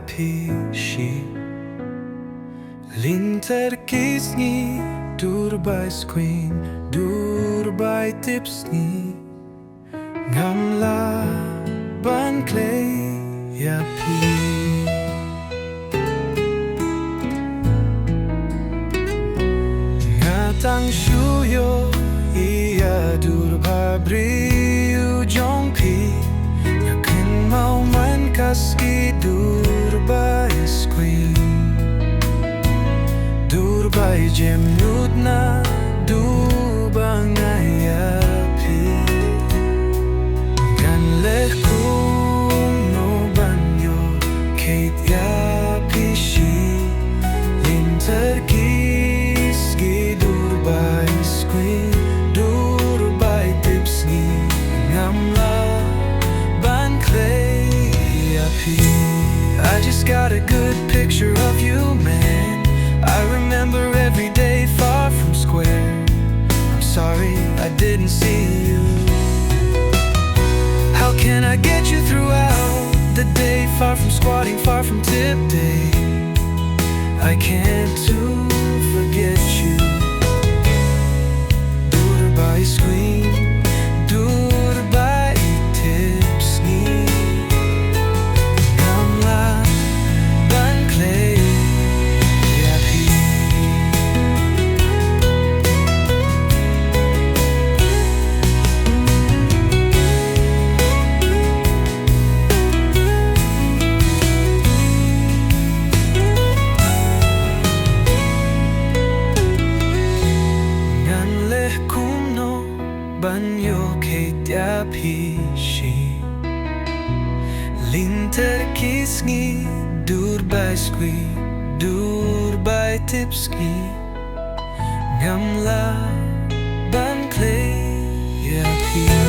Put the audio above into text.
pishi Linterkisni Durbay squin Durbay tipsni Ngamla ban clay ya pi Ngatang shuyo Iya Durbay briu jong pi Yakin mau man khasi Durbay squin Durbay jem nudna Durbang ayapi Gan leh kuno banyo Kate yapi shi Linter kiski Durbay squin Durbay tipsni Ngamla ban clay yapi I just got a good picture of you, man I remember every day far from square I'm sorry I didn't see you How can I get you throughout the day Far from squatting, far from tip day I can't to forget you Durbay screen Durbay tips ni Ngamla ban clay Banyo Kate pishi Linter kisngi Durbay squi Durbay tipski Ngamla ban clay yapi